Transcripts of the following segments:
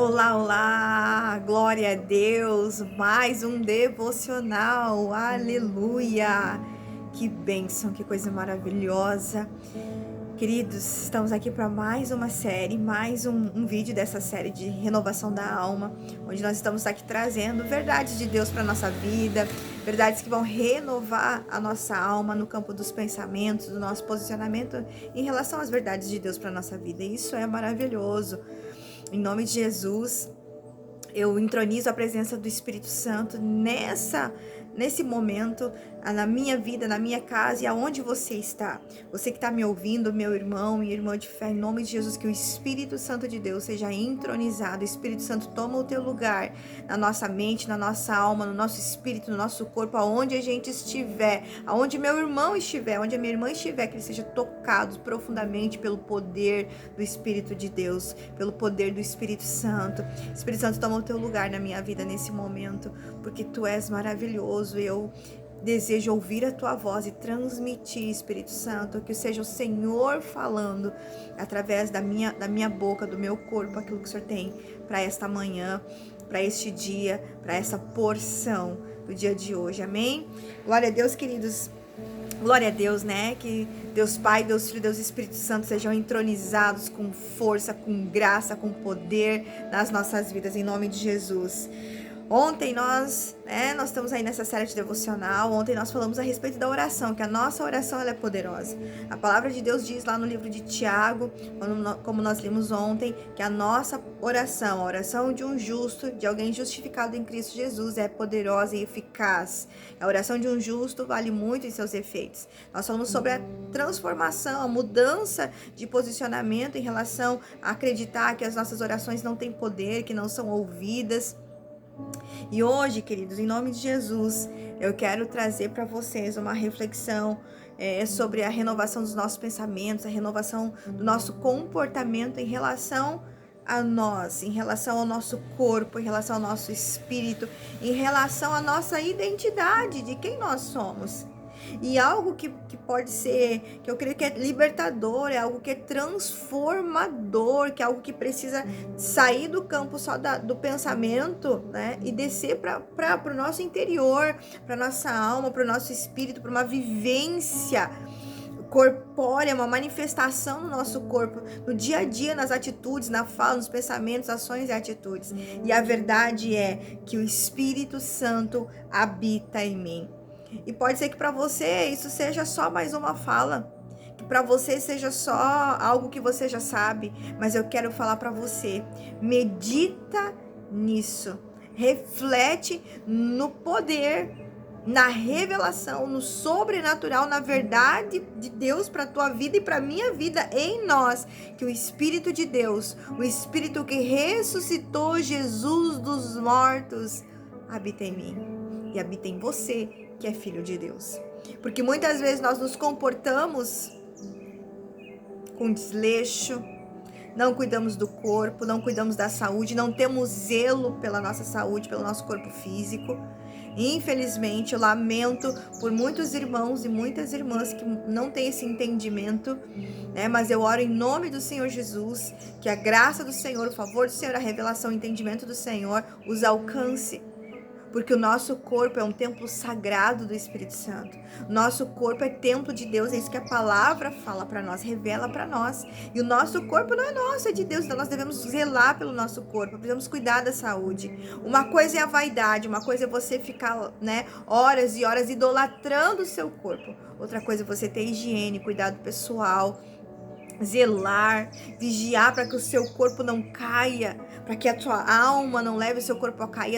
Olá, olá, glória a Deus, mais um devocional, aleluia, que bênção, que coisa maravilhosa. Queridos, estamos aqui para mais uma série, mais um vídeo dessa série de renovação da alma, onde nós estamos aqui trazendo verdades de Deus para a nossa vida, verdades que vão renovar a nossa alma no campo dos pensamentos, do nosso posicionamento em relação às verdades de Deus para a nossa vida. E isso é maravilhoso. Em nome de Jesus, eu entronizo a presença do Espírito Santo nesse momento, na minha vida, na minha casa e aonde você está. Você que está me ouvindo, meu irmão, minha irmã de fé, em nome de Jesus, que o Espírito Santo de Deus seja entronizado. O Espírito Santo toma o teu lugar na nossa mente, na nossa alma, no nosso espírito, no nosso corpo, aonde a gente estiver, aonde meu irmão estiver, onde a minha irmã estiver, que ele seja tocado profundamente pelo poder do Espírito de Deus, pelo poder do Espírito Santo. Espírito Santo, toma o teu lugar na minha vida nesse momento, porque tu és maravilhoso. Eu desejo ouvir a tua voz e transmitir, Espírito Santo, que seja o Senhor falando através da minha boca, do meu corpo, aquilo que o Senhor tem para esta manhã, para este dia, para essa porção do dia de hoje, amém? Glória a Deus, queridos. Glória a Deus, né? Que Deus Pai, Deus Filho, Deus Espírito Santo sejam entronizados com força, com graça, com poder nas nossas vidas, em nome de Jesus. Ontem nós estamos aí nessa série de devocional. Ontem nós falamos a respeito da oração, que a nossa oração ela é poderosa. A palavra de Deus diz lá no livro de Tiago, como nós lemos ontem, que a nossa oração, a oração de um justo, de alguém justificado em Cristo Jesus, é poderosa e eficaz. A oração de um justo vale muito em seus efeitos. Nós falamos sobre a transformação, a mudança de posicionamento em relação a acreditar que as nossas orações não têm poder, que não são ouvidas. E hoje, queridos, em nome de Jesus, eu quero trazer para vocês uma reflexão sobre a renovação dos nossos pensamentos, a renovação do nosso comportamento em relação a nós, em relação ao nosso corpo, em relação ao nosso espírito, em relação à nossa identidade, de quem nós somos. E algo que pode ser, que eu creio que é libertador, é algo que é transformador, que é algo que precisa sair do campo só do pensamento, né? E descer para o nosso interior, para nossa alma, para o nosso espírito, para uma vivência corpórea, uma manifestação no nosso corpo, no dia a dia, nas atitudes, na fala, nos pensamentos, ações e atitudes. E a verdade é que o Espírito Santo habita em mim. E pode ser que para você isso seja só mais uma fala, que para você seja só algo que você já sabe, mas eu quero falar para você, medita nisso, reflete no poder, na revelação, no sobrenatural, na verdade de Deus para a tua vida e para a minha vida em nós, que o Espírito de Deus, o Espírito que ressuscitou Jesus dos mortos, habita em mim e habita em você, que é filho de Deus. Porque muitas vezes nós nos comportamos com desleixo, não cuidamos do corpo, não cuidamos da saúde, não temos zelo pela nossa saúde, pelo nosso corpo físico. Infelizmente, eu lamento por muitos irmãos e muitas irmãs que não têm esse entendimento, né? Mas eu oro em nome do Senhor Jesus, que a graça do Senhor, o favor do Senhor, a revelação, o entendimento do Senhor os alcance. Porque o nosso corpo é um templo sagrado do Espírito Santo. Nosso corpo é templo de Deus, é isso que a palavra fala para nós, revela para nós. E o nosso corpo não é nosso, é de Deus, então nós devemos zelar pelo nosso corpo, precisamos cuidar da saúde. Uma coisa é a vaidade, uma coisa é você ficar, horas e horas idolatrando o seu corpo. Outra coisa é você ter higiene, cuidado pessoal, zelar, vigiar para que o seu corpo não caia, para que a tua alma não leve o seu corpo a cair,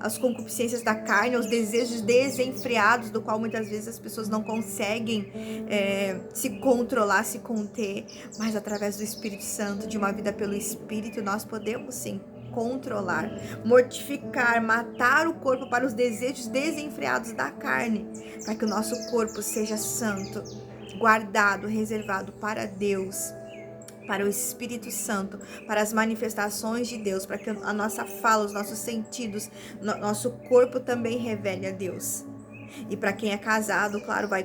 as concupiscências da carne, os desejos desenfreados, do qual muitas vezes as pessoas não conseguem se controlar, se conter, mas através do Espírito Santo, de uma vida pelo Espírito, nós podemos sim controlar, mortificar, matar o corpo para os desejos desenfreados da carne, para que o nosso corpo seja santo, guardado, reservado para Deus, para o Espírito Santo, para as manifestações de Deus, para que a nossa fala, os nossos sentidos, nosso corpo também revele a Deus. E para quem é casado, claro, vai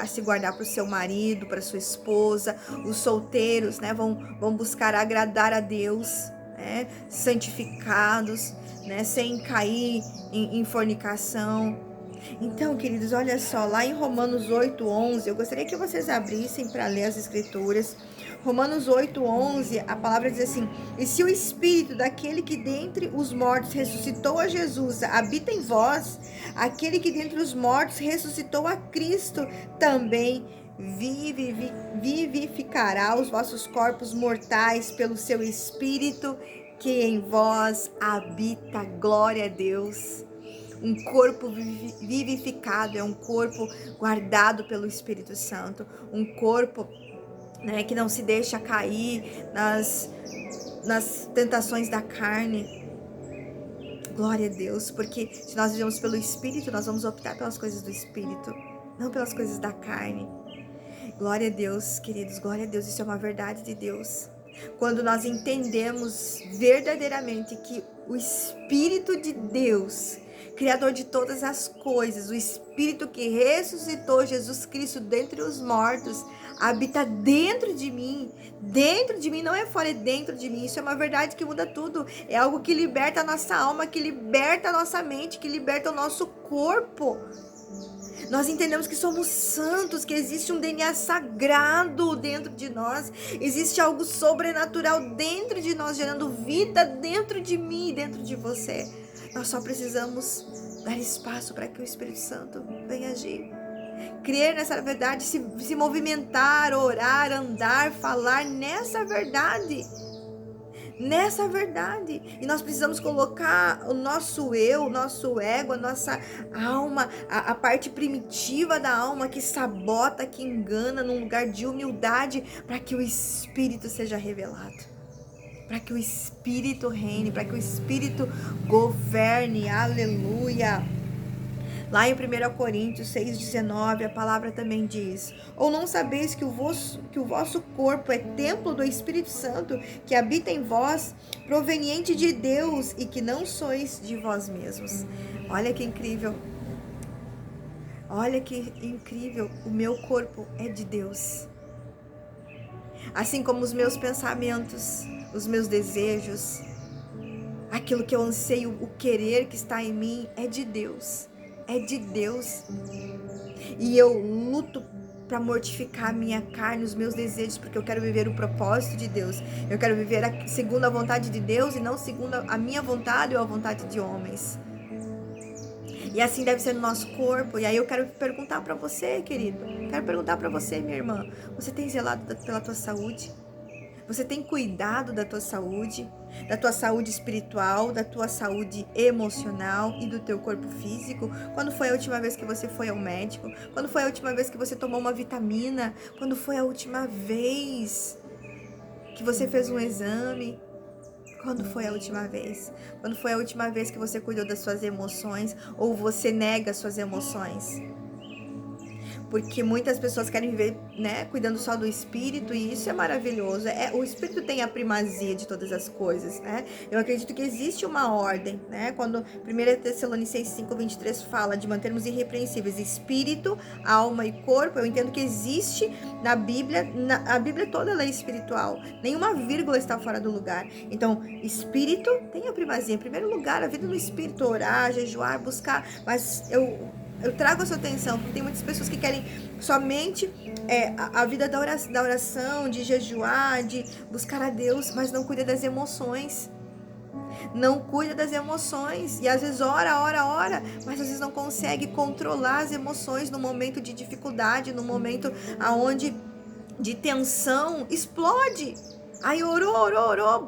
se guardar para o seu marido, para sua esposa. Os solteiros, vão buscar agradar a Deus. né? Santificados, né? Sem cair em fornicação. Então, queridos, olha só, lá em Romanos 8:11, eu gostaria que vocês abrissem para ler as escrituras. Romanos 8:11, a palavra diz assim: e se o Espírito daquele que dentre os mortos ressuscitou a Jesus habita em vós, aquele que dentre os mortos ressuscitou a Cristo também vivificará os vossos corpos mortais pelo seu Espírito que em vós habita. Glória a Deus. Um corpo vivificado é um corpo guardado pelo Espírito Santo, um corpo, né, que não se deixa cair nas tentações da carne. Glória a Deus, porque se nós vivemos pelo Espírito, nós vamos optar pelas coisas do Espírito, não pelas coisas da carne. Glória a Deus, queridos, glória a Deus, isso é uma verdade de Deus. Quando nós entendemos verdadeiramente que o Espírito de Deus, Criador de todas as coisas, o Espírito que ressuscitou Jesus Cristo dentre os mortos, habita dentro de mim, não é fora, é dentro de mim. Isso é uma verdade que muda tudo, é algo que liberta a nossa alma, que liberta a nossa mente, que liberta o nosso corpo. Nós entendemos que somos santos, que existe um DNA sagrado dentro de nós, existe algo sobrenatural dentro de nós, gerando vida dentro de mim e dentro de você. Nós só precisamos dar espaço para que o Espírito Santo venha agir. Crer nessa verdade, se movimentar, orar, andar, falar nessa verdade. Nessa verdade, e nós precisamos colocar o nosso eu, o nosso ego, a nossa alma, a parte primitiva da alma que sabota, que engana, num lugar de humildade, para que o Espírito seja revelado, para que o Espírito reine, para que o Espírito governe. Aleluia. Lá em 1 Coríntios 6,19, a palavra também diz: ou não sabeis que o vosso corpo é templo do Espírito Santo, que habita em vós, proveniente de Deus, e que não sois de vós mesmos? Olha que incrível. Olha que incrível. O meu corpo é de Deus. Assim como os meus pensamentos, os meus desejos, aquilo que eu anseio, o querer que está em mim, é de Deus. É de Deus. E eu luto para mortificar a minha carne, os meus desejos, porque eu quero viver o propósito de Deus. Eu quero viver segundo a vontade de Deus e não segundo a minha vontade ou a vontade de homens. E assim deve ser no nosso corpo. E aí eu quero perguntar para você, querido. Quero perguntar para você, minha irmã. Você tem zelado pela tua saúde? Você tem cuidado da tua saúde espiritual, da tua saúde emocional e do teu corpo físico? Quando foi a última vez que você foi ao médico? Quando foi a última vez que você tomou uma vitamina? Quando foi a última vez que você fez um exame? Quando foi a última vez? Quando foi a última vez que você cuidou das suas emoções ou você nega as suas emoções? Porque muitas pessoas querem viver, né, cuidando só do Espírito, e isso é maravilhoso. O Espírito tem a primazia de todas as coisas, né? Eu acredito que existe uma ordem, né? Quando 1 Tessalonicenses 5:23 fala de mantermos irrepreensíveis Espírito, alma e corpo, eu entendo que existe na Bíblia, a Bíblia toda ela é espiritual. Nenhuma vírgula está fora do lugar. Então, Espírito tem a primazia. Em primeiro lugar, a vida no Espírito, orar, jejuar, buscar. Mas eu trago a sua atenção, porque tem muitas pessoas que querem somente a vida da oração, de jejuar, de buscar a Deus, mas não cuida das emoções. Não cuida das emoções. E às vezes ora, mas às vezes não consegue controlar as emoções no momento de dificuldade, no momento aonde de tensão, explode. Aí orou,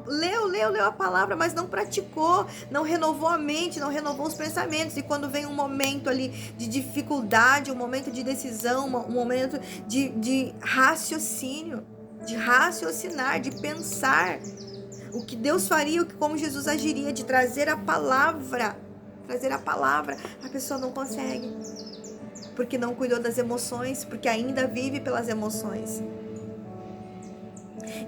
leu a palavra, mas não praticou, não renovou a mente, não renovou os pensamentos. E quando vem um momento ali de dificuldade, um momento de decisão, um momento de raciocínio, de raciocinar, de pensar o que Deus faria, como Jesus agiria, de trazer a palavra, a pessoa não consegue, porque não cuidou das emoções, porque ainda vive pelas emoções.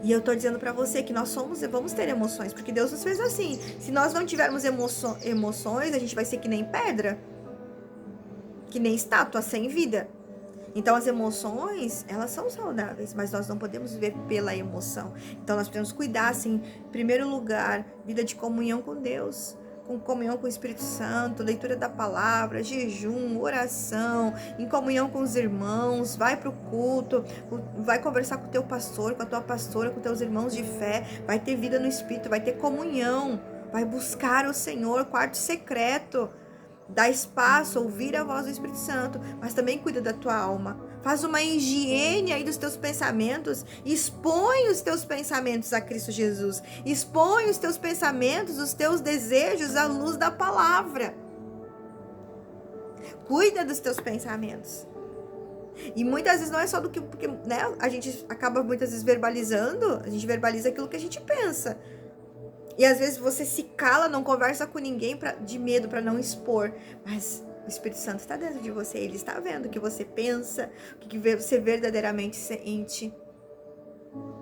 E eu tô dizendo pra você que nós vamos ter emoções, porque Deus nos fez assim. Se nós não tivermos emoções, a gente vai ser que nem pedra, que nem estátua sem vida. Então as emoções, elas são saudáveis, mas nós não podemos viver pela emoção. Então nós precisamos cuidar, assim, em primeiro lugar, vida de comunhão com Deus, com comunhão com o Espírito Santo, leitura da palavra, jejum, oração, em comunhão com os irmãos, vai para o culto, vai conversar com o teu pastor, com a tua pastora, com teus irmãos de fé, vai ter vida no Espírito, vai ter comunhão, vai buscar o Senhor, quarto secreto. Dá espaço, ouvir a voz do Espírito Santo, mas também cuida da tua alma. Faz uma higiene aí dos teus pensamentos. Expõe os teus pensamentos a Cristo Jesus. Expõe os teus pensamentos, os teus desejos à luz da palavra. Cuida dos teus pensamentos. E muitas vezes não é só do que, porque, né, a gente acaba muitas vezes verbalizando, a gente verbaliza aquilo que a gente pensa. E às vezes você se cala, não conversa com ninguém de medo para não expor. Mas o Espírito Santo está dentro de você. Ele está vendo o que você pensa, o que você verdadeiramente sente.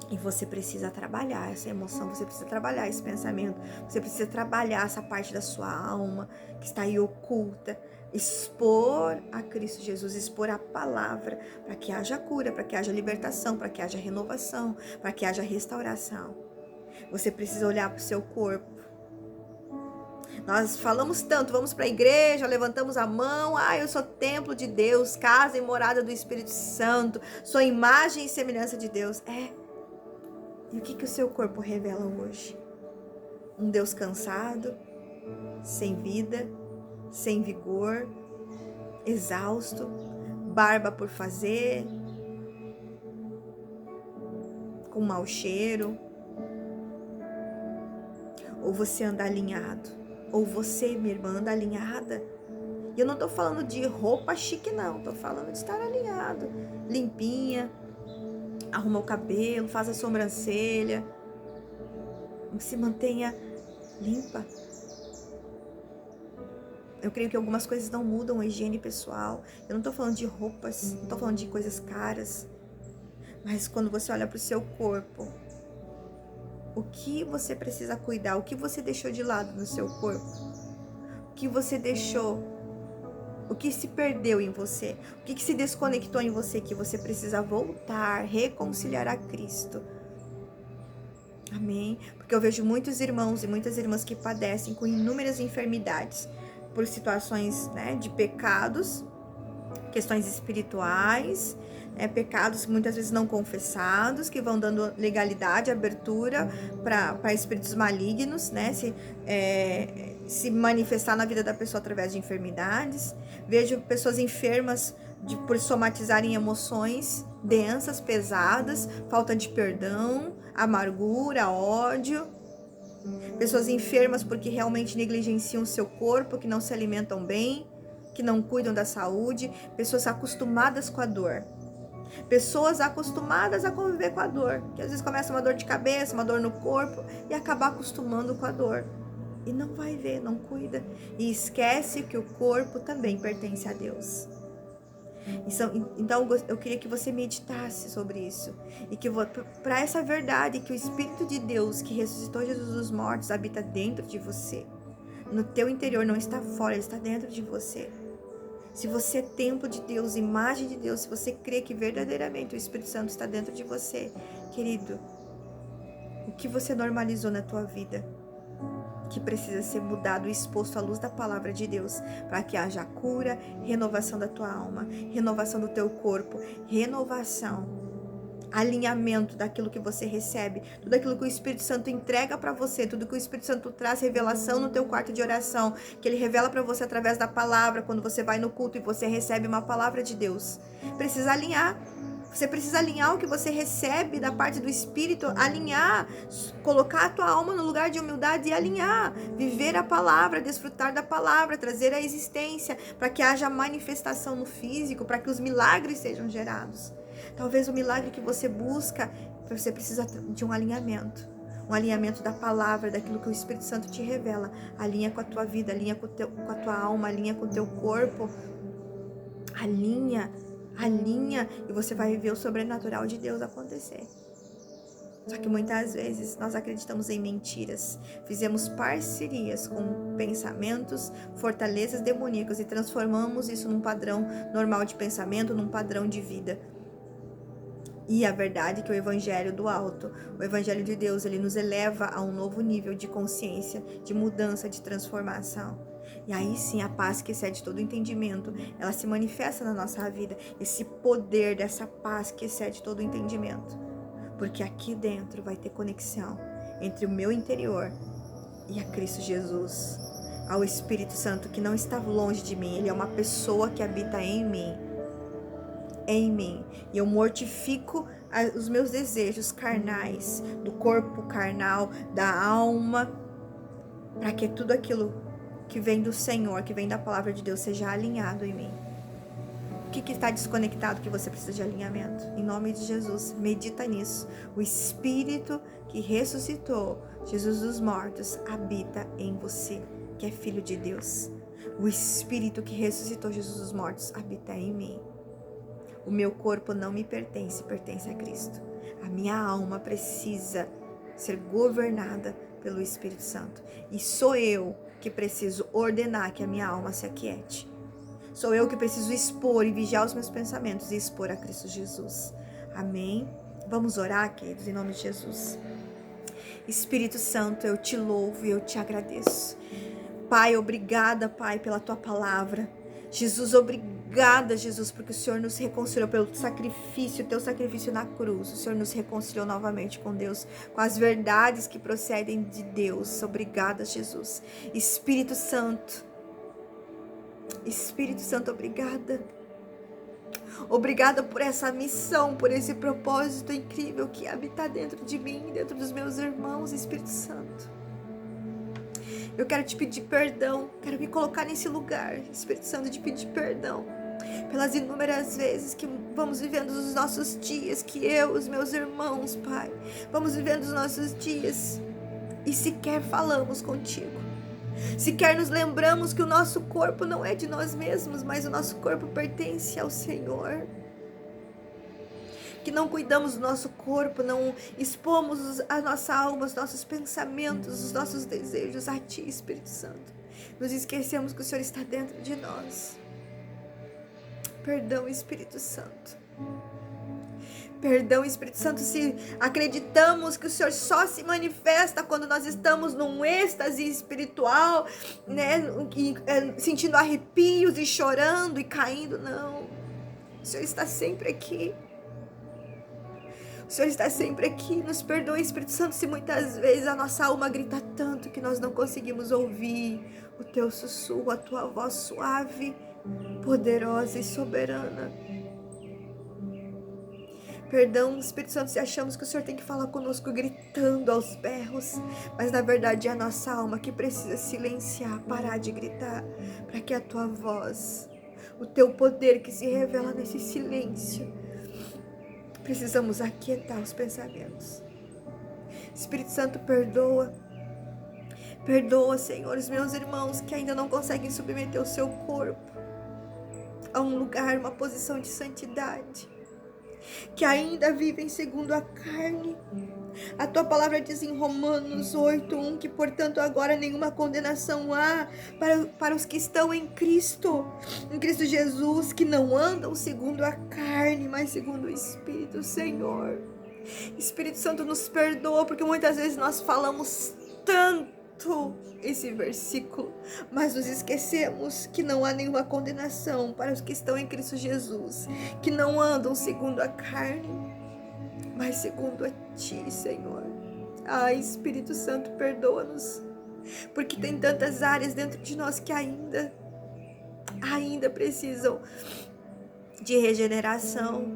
E você precisa trabalhar essa emoção, você precisa trabalhar esse pensamento. Você precisa trabalhar essa parte da sua alma que está aí oculta. Expor a Cristo Jesus, expor a palavra, para que haja cura, para que haja libertação, para que haja renovação, para que haja restauração. Você precisa olhar para o seu corpo. Nós falamos tanto, vamos para a igreja, levantamos a mão, eu sou templo de Deus, casa e morada do Espírito Santo, sou imagem e semelhança de Deus. E o que o seu corpo revela hoje? Um Deus cansado, sem vida, sem vigor, exausto, barba por fazer, com mau cheiro. Ou você anda alinhado, ou você, minha irmã, anda alinhada. E eu não tô falando de roupa chique, não. Tô falando de estar alinhado, limpinha, arruma o cabelo, faz a sobrancelha, se mantenha limpa. Eu creio que algumas coisas não mudam a higiene pessoal. Eu não tô falando de roupas, não tô falando de coisas caras. Mas quando você olha pro seu corpo, o que você precisa cuidar? O que você deixou de lado no seu corpo? O que você deixou? O que se perdeu em você? O que se desconectou em você que você precisa voltar, reconciliar a Cristo? Amém? Porque eu vejo muitos irmãos e muitas irmãs que padecem com inúmeras enfermidades por situações, né, de pecados, questões espirituais, pecados muitas vezes não confessados, que vão dando legalidade, abertura para espíritos malignos, né, se manifestar na vida da pessoa através de enfermidades. Vejo pessoas enfermas por somatizarem emoções densas, pesadas, falta de perdão, amargura, ódio. Pessoas enfermas porque realmente negligenciam o seu corpo, que não se alimentam bem, que não cuidam da saúde. Pessoas acostumadas com a dor. Pessoas acostumadas a conviver com a dor, que às vezes começa uma dor de cabeça, uma dor no corpo, e acaba acostumando com a dor. E não vai ver, não cuida. E esquece que o corpo também pertence a Deus. Então eu queria que você meditasse sobre isso. E que para essa verdade, que o Espírito de Deus, que ressuscitou Jesus dos mortos, habita dentro de você. No teu interior, não está fora, ele está dentro de você. Se você é templo de Deus, imagem de Deus, se você crê que verdadeiramente o Espírito Santo está dentro de você, querido, o que você normalizou na tua vida, que precisa ser mudado e exposto à luz da palavra de Deus, para que haja cura, renovação da tua alma, renovação do teu corpo, renovação, alinhamento daquilo que você recebe, tudo aquilo que o Espírito Santo entrega para você, tudo que o Espírito Santo traz revelação no teu quarto de oração, que ele revela para você através da palavra, quando você vai no culto e você recebe uma palavra de Deus. Precisa alinhar. Você precisa alinhar o que você recebe da parte do Espírito, alinhar, colocar a tua alma no lugar de humildade e alinhar, viver a palavra, desfrutar da palavra, trazer a existência, para que haja manifestação no físico, para que os milagres sejam gerados. Talvez o milagre que você busca, você precisa de um alinhamento da palavra, daquilo que o Espírito Santo te revela. Alinha com a tua vida, alinha com a tua alma, alinha com o teu corpo, alinha, e você vai ver o sobrenatural de Deus acontecer. Só que muitas vezes nós acreditamos em mentiras, fizemos parcerias com pensamentos, fortalezas demoníacas e transformamos isso num padrão normal de pensamento, num padrão de vida. E a verdade é que o evangelho do alto, o evangelho de Deus, ele nos eleva a um novo nível de consciência, de mudança, de transformação. E aí sim, a paz que excede todo entendimento, ela se manifesta na nossa vida, esse poder dessa paz que excede todo entendimento. Porque aqui dentro vai ter conexão entre o meu interior e a Cristo Jesus, ao Espírito Santo que não está longe de mim, ele é uma pessoa que habita em mim. E eu mortifico os meus desejos carnais, do corpo carnal, da alma, para que tudo aquilo que vem do Senhor, que vem da palavra de Deus, seja alinhado em mim. O que está desconectado que você precisa de alinhamento? Em nome de Jesus, medita nisso. O Espírito que ressuscitou Jesus dos mortos habita em você, que é filho de Deus. O Espírito que ressuscitou Jesus dos mortos habita em mim. O meu corpo não me pertence, pertence a Cristo. A minha alma precisa ser governada pelo Espírito Santo. E sou eu que preciso ordenar que a minha alma se aquiete. Sou eu que preciso expor e vigiar os meus pensamentos e expor a Cristo Jesus. Amém? Vamos orar, queridos, em nome de Jesus. Espírito Santo, eu te louvo e eu te agradeço. Pai, obrigada, Pai, pela tua palavra. Jesus, obrigada, Jesus, porque o Senhor nos reconciliou pelo sacrifício, teu sacrifício na cruz. O Senhor nos reconciliou novamente com Deus, com as verdades que procedem de Deus. Obrigada, Jesus. Espírito Santo, obrigada. Obrigada por essa missão, por esse propósito incrível que habita dentro de mim, dentro dos meus irmãos, Espírito Santo. Eu quero te pedir perdão, quero me colocar nesse lugar, Espírito Santo, de pedir perdão pelas inúmeras vezes que vamos vivendo os nossos dias, que eu, os meus irmãos, Pai, vamos vivendo os nossos dias e sequer falamos contigo. Sequer nos lembramos que o nosso corpo não é de nós mesmos, mas o nosso corpo pertence ao Senhor. Que não cuidamos do nosso corpo, não expomos a nossa alma, os nossos pensamentos, os nossos desejos a Ti, Espírito Santo. Nos esquecemos que o Senhor está dentro de nós. Perdão, Espírito Santo. Perdão, Espírito Santo, se acreditamos que o Senhor só se manifesta quando nós estamos num êxtase espiritual, né, sentindo arrepios e chorando e caindo. Não, o Senhor está sempre aqui. O Senhor está sempre aqui. Nos perdoe, Espírito Santo, se muitas vezes a nossa alma grita tanto que nós não conseguimos ouvir o Teu sussurro, a Tua voz suave, poderosa e soberana. Perdão, Espírito Santo, se achamos que o Senhor tem que falar conosco gritando aos berros, mas na verdade é a nossa alma que precisa silenciar, parar de gritar, para que a Tua voz, o Teu poder que se revela nesse silêncio, precisamos aquietar os pensamentos. Espírito Santo, perdoa. Perdoa, Senhor, os meus irmãos que ainda não conseguem submeter o seu corpo a um lugar, uma posição de santidade, que ainda vivem segundo a carne. A Tua palavra diz em Romanos 8:1 que, portanto, agora nenhuma condenação há para os que estão em Cristo Jesus, que não andam segundo a carne, mas segundo o Espírito. Senhor, Espírito Santo, nos perdoa, porque muitas vezes nós falamos tanto esse versículo, mas nos esquecemos que não há nenhuma condenação para os que estão em Cristo Jesus, que não andam segundo a carne, mas segundo a Ti, Senhor. Ai, Espírito Santo, perdoa-nos, porque tem tantas áreas dentro de nós que ainda precisam de regeneração.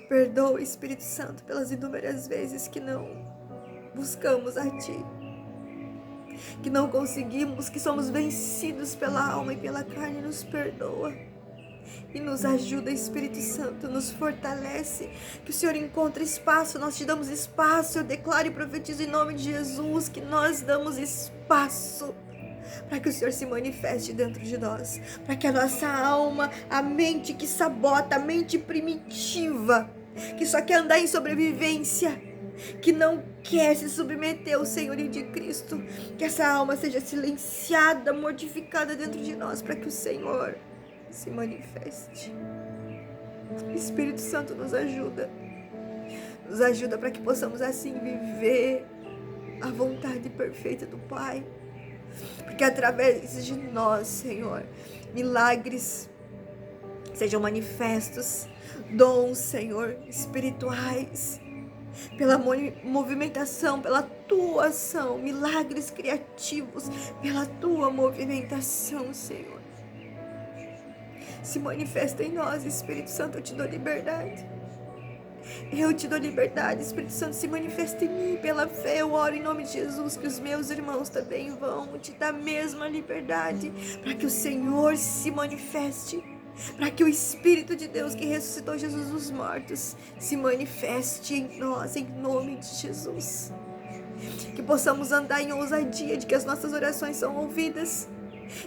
Perdoa, Espírito Santo, pelas inúmeras vezes que não buscamos a Ti, que não conseguimos, que somos vencidos pela alma e pela carne. Nos perdoa e nos ajuda, Espírito Santo, nos fortalece, que o Senhor encontre espaço, nós te damos espaço. Eu declaro e profetizo em nome de Jesus que nós damos espaço para que o Senhor se manifeste dentro de nós, para que a nossa alma, a mente que sabota, a mente primitiva, que só quer andar em sobrevivência, que não quer se submeter ao senhorio de Cristo, que essa alma seja silenciada, mortificada dentro de nós, para que o Senhor se manifeste. Espírito Santo nos ajuda para que possamos assim viver a vontade perfeita do Pai, porque através de nós, Senhor, milagres sejam manifestos, dons, Senhor, espirituais, pela movimentação, pela tua ação, milagres criativos, pela tua movimentação, Senhor. Se manifesta em nós, Espírito Santo, eu te dou liberdade. Eu te dou liberdade, Espírito Santo, se manifesta em mim. Pela fé eu oro em nome de Jesus, que os meus irmãos também vão te dar a mesma liberdade, para que o Senhor se manifeste, para que o Espírito de Deus que ressuscitou Jesus dos mortos se manifeste em nós, em nome de Jesus. Que possamos andar em ousadia, de que as nossas orações são ouvidas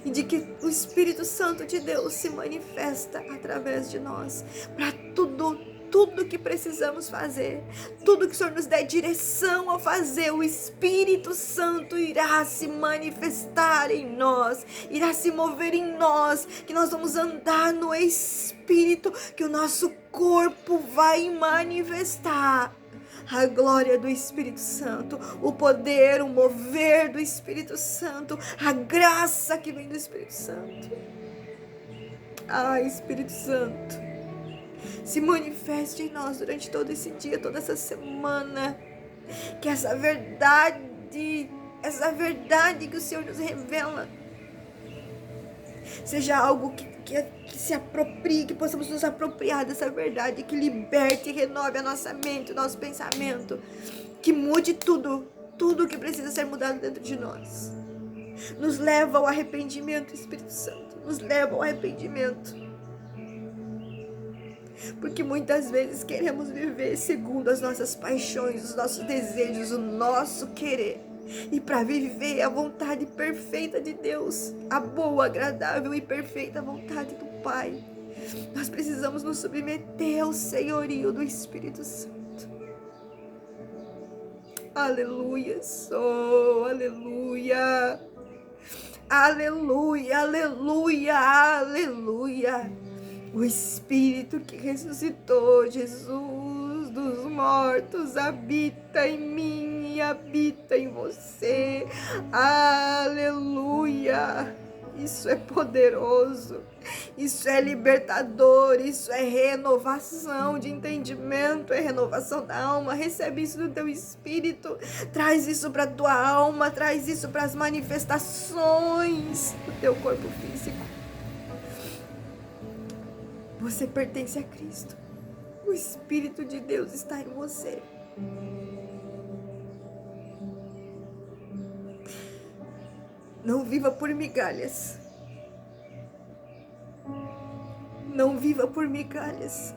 e de que o Espírito Santo de Deus se manifesta através de nós, para tudo que precisamos fazer, tudo que o Senhor nos der direção a fazer, o Espírito Santo irá se manifestar em nós, irá se mover em nós, que nós vamos andar no Espírito, que o nosso corpo vai manifestar a glória do Espírito Santo, o poder, o mover do Espírito Santo, a graça que vem do Espírito Santo. Espírito Santo, se manifeste em nós durante todo esse dia, toda essa semana, que essa verdade que o Senhor nos revela, seja algo que se aproprie, que possamos nos apropriar dessa verdade, que liberte e renove a nossa mente, o nosso pensamento, que mude tudo que precisa ser mudado dentro de nós. Nos leva ao arrependimento, Espírito Santo, nos leva ao arrependimento. Porque muitas vezes queremos viver segundo as nossas paixões, os nossos desejos, o nosso querer. E para viver a vontade perfeita de Deus, a boa, agradável e perfeita vontade do Pai, nós precisamos nos submeter ao senhorio do Espírito Santo. Aleluia, aleluia, aleluia, aleluia, aleluia. O Espírito que ressuscitou Jesus dos mortos habita em mim e habita em você. Aleluia! Isso é poderoso, isso é libertador, isso é renovação de entendimento, é renovação da alma. Recebe isso do teu espírito, traz isso para a tua alma, traz isso para as manifestações do teu corpo físico. Você pertence a Cristo. O Espírito de Deus está em você. Não viva por migalhas. Não viva por migalhas.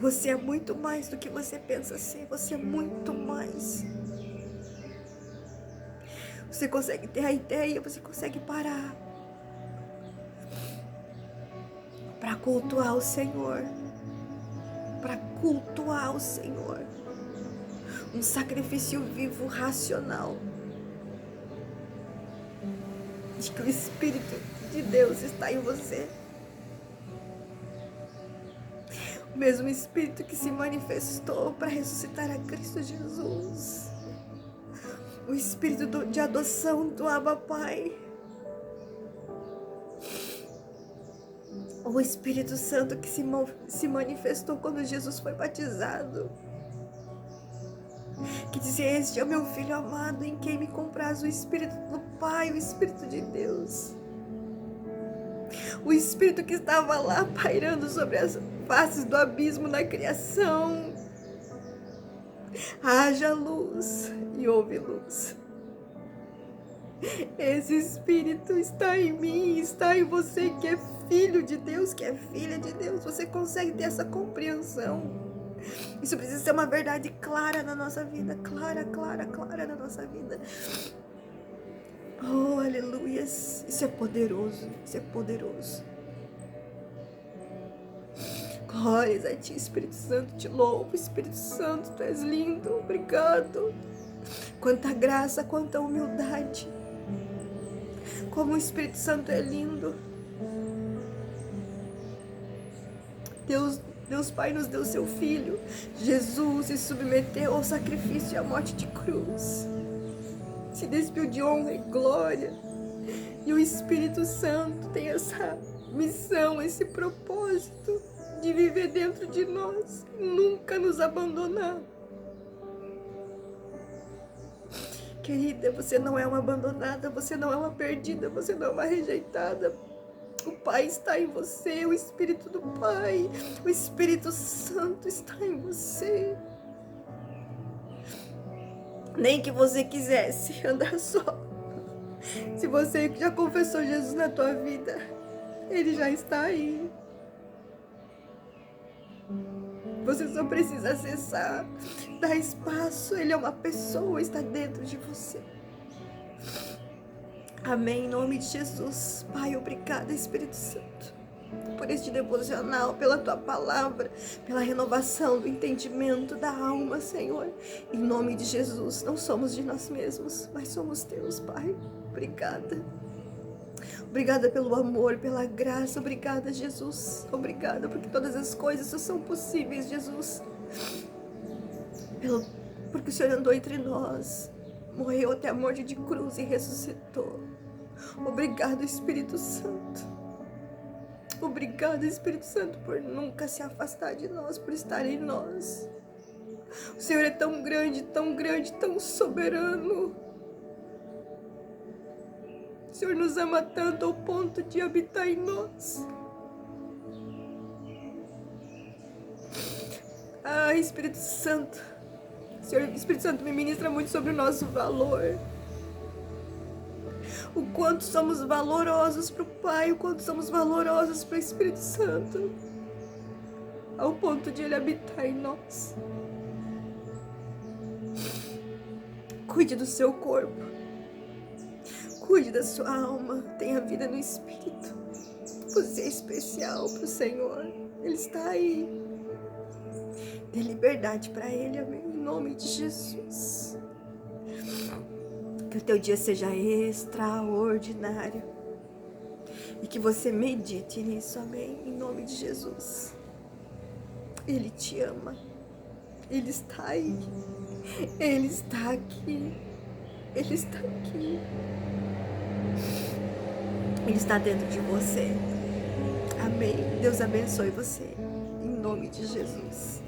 Você é muito mais do que você pensa ser. Você é muito mais. Você consegue ter a ideia, você consegue parar para cultuar o Senhor, para cultuar o Senhor, um sacrifício vivo, racional, de que o Espírito de Deus está em você, o mesmo Espírito que se manifestou para ressuscitar a Cristo Jesus, o Espírito de adoção do Abba Pai, o Espírito Santo que se manifestou quando Jesus foi batizado, que dizia: este é o meu Filho amado, em quem me compraz. O Espírito do Pai, o Espírito de Deus, o Espírito que estava lá pairando sobre as faces do abismo na criação. Haja luz e houve luz. Esse Espírito está em mim, está em você, que é filho de Deus, que é filha de Deus. Você consegue ter essa compreensão? Isso precisa ser uma verdade clara na nossa vida, clara na nossa vida. Oh, aleluia, isso é poderoso, isso é poderoso. Glórias a ti, Espírito Santo, te louvo, Espírito Santo, tu és lindo, obrigado. Quanta graça, quanta humildade. Como o Espírito Santo é lindo. Deus Pai nos deu seu Filho. Jesus se submeteu ao sacrifício e à morte de cruz. Se despiu de honra e glória. E o Espírito Santo tem essa missão, esse propósito de viver dentro de nós e nunca nos abandonar. Querida, você não é uma abandonada, você não é uma perdida, você não é uma rejeitada. O Pai está em você, o Espírito do Pai, o Espírito Santo está em você. Nem que você quisesse andar só. Se você já confessou Jesus na tua vida, Ele já está aí. Você só precisa acessar, dar espaço. Ele é uma pessoa, está dentro de você. Amém, em nome de Jesus. Pai, obrigada, Espírito Santo, por este devocional, pela tua palavra, pela renovação do entendimento da alma, Senhor. Em nome de Jesus, não somos de nós mesmos, mas somos teus, Pai. Obrigada. Obrigada pelo amor, pela graça. Obrigada, Jesus. Obrigada porque todas as coisas só são possíveis, Jesus. Porque o Senhor andou entre nós, morreu até a morte de cruz e ressuscitou. Obrigado, Espírito Santo. Obrigado, Espírito Santo, por nunca se afastar de nós, por estar em nós. O Senhor é tão grande, tão soberano. O Senhor nos ama tanto ao ponto de habitar em nós. Ah, Espírito Santo. Senhor, Espírito Santo me ministra muito sobre o nosso valor. O quanto somos valorosos para o Pai, o quanto somos valorosos para o Espírito Santo, ao ponto de Ele habitar em nós. Cuide do seu corpo, cuide da sua alma, tenha vida no Espírito. Você é especial para o Senhor, Ele está aí. Dê liberdade para Ele, amém, em nome de Jesus. Que o teu dia seja extraordinário e que você medite nisso, amém, em nome de Jesus. Ele te ama, Ele está aí, Ele está aqui, Ele está aqui, Ele está dentro de você, amém. Deus abençoe você, em nome de Jesus.